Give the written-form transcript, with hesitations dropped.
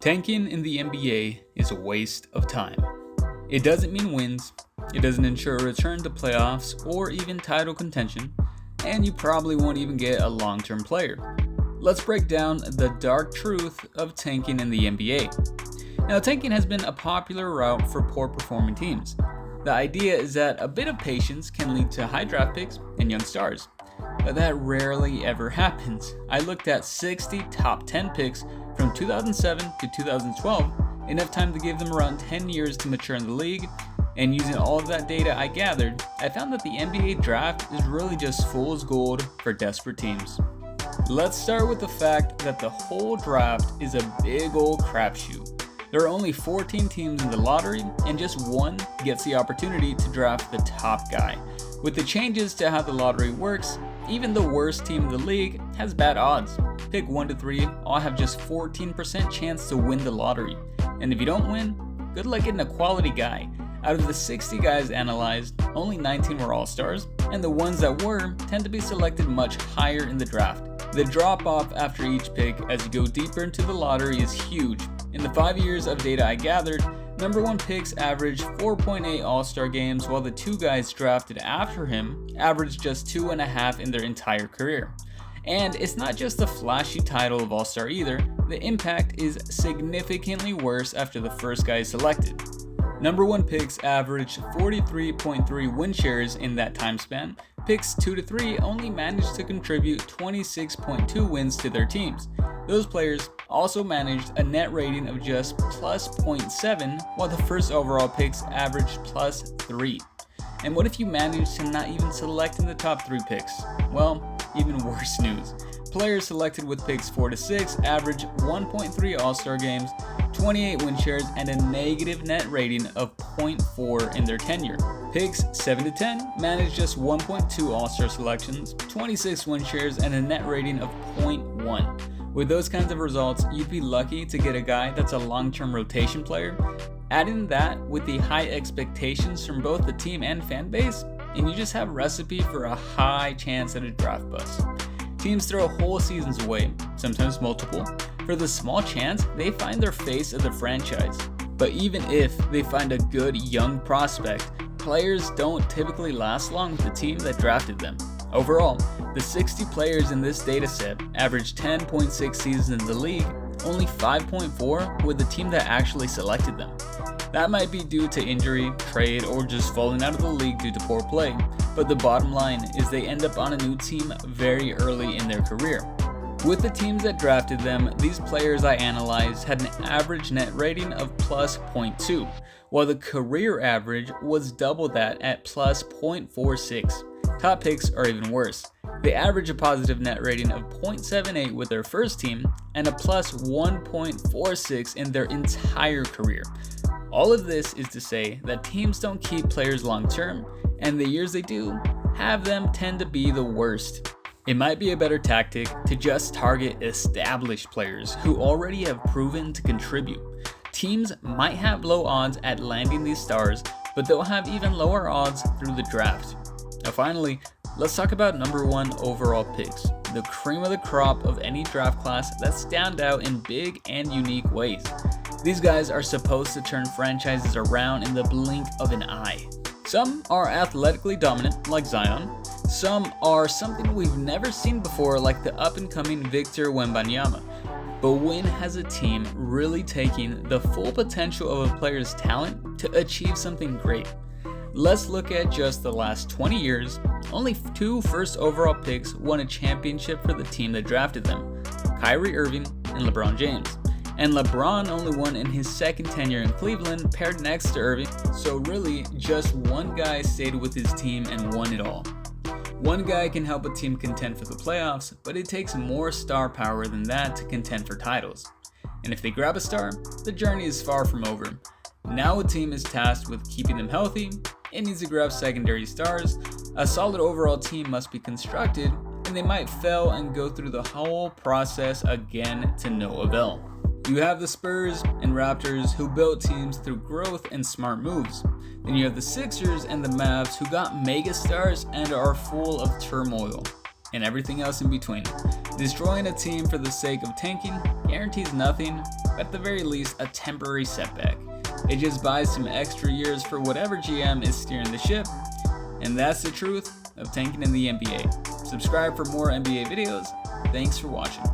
Tanking in the NBA is a waste of time. It doesn't mean wins, it doesn't ensure a return to playoffs or even title contention, and you probably won't even get a long-term player. Let's break down the dark truth of tanking in the NBA. Now, tanking has been a popular route for poor performing teams. The idea is that a bit of patience can lead to high draft picks and young stars, but that rarely ever happens. I looked at 60 top 10 picks from 2007 to 2012, enough time to give them around 10 years to mature in the league, and using all of that data I gathered, I found that the NBA draft is really just fool's gold for desperate teams. Let's start with the fact that the whole draft is a big old crapshoot. There are only 14 teams in the lottery, and just one gets the opportunity to draft the top guy. With the changes to how the lottery works, even the worst team in the league has bad odds. Pick 1 to 3 all have just 14% chance to win the lottery. And if you don't win, good luck getting a quality guy. Out of the 60 guys analyzed, only 19 were all-stars, and the ones that were tend to be selected much higher in the draft. The drop-off after each pick as you go deeper into the lottery is huge. In the 5 years of data I gathered, number 1 picks averaged 4.8 all-star games, while the 2 guys drafted after him averaged just 2.5 in their entire career. And it's not just the flashy title of all-star either, the impact is significantly worse after the first guy is selected. Number 1 picks averaged 43.3 win shares in that time span. Picks 2 to 3 only managed to contribute 26.2 wins to their teams. Those players also managed a net rating of just plus 0.7, while the first overall picks averaged plus 3. And what if you managed to not even select in the top 3 picks? Well, even worse news. Players selected with picks 4 to 6 average 1.3 all-star games, 28 win shares, and a negative net rating of 0.4 in their tenure. Picks 7 to 10 managed just 1.2 all-star selections, 26 win shares, and a net rating of 0.1. With those kinds of results, you'd be lucky to get a guy that's a long-term rotation player. Adding that with the high expectations from both the team and fan base, and you just have a recipe for a high chance at a draft bust. Teams throw whole seasons away, sometimes multiple, for the small chance they find their face of the franchise. But even if they find a good young prospect, players don't typically last long with the team that drafted them. Overall, the 60 players in this dataset averaged 10.6 seasons in the league, only 5.4 with the team that actually selected them. That might be due to injury, trade, or just falling out of the league due to poor play, but the bottom line is they end up on a new team very early in their career. With the teams that drafted them, these players I analyzed had an average net rating of plus 0.2, while the career average was double that at plus 0.46. Top picks are even worse. They average a positive net rating of 0.78 with their first team and a plus 1.46 in their entire career. All of this is to say that teams don't keep players long term, and the years they do have them tend to be the worst. It might be a better tactic to just target established players who already have proven to contribute. Teams might have low odds at landing these stars, but they'll have even lower odds through the draft. Now finally, let's talk about number 1 overall picks, the cream of the crop of any draft class that stand out in big and unique ways. These guys are supposed to turn franchises around in the blink of an eye. Some are athletically dominant, like Zion. Some are something we've never seen before, like the up-and-coming Victor Wembanyama. But when has a team really taken the full potential of a player's talent to achieve something great? Let's look at just the last 20 years. Only 2 first overall picks won a championship for the team that drafted them: Kyrie Irving and LeBron James. And LeBron only won in his second tenure in Cleveland, paired next to Irving, so really just one guy stayed with his team and won it all. One guy can help a team contend for the playoffs, but it takes more star power than that to contend for titles. And if they grab a star, the journey is far from over. Now a team is tasked with keeping them healthy. It needs to grab secondary stars. A solid overall team must be constructed, and they might fail and go through the whole process again to no avail. You have the Spurs and Raptors who built teams through growth and smart moves. Then you have the Sixers and the Mavs who got mega stars and are full of turmoil. and everything else in between. Destroying a team for the sake of tanking guarantees nothing at the very least a temporary setback. It just buys some extra years for whatever GM is steering the ship, and that's the truth of tanking in the NBA. Subscribe for more NBA videos. Thanks for watching.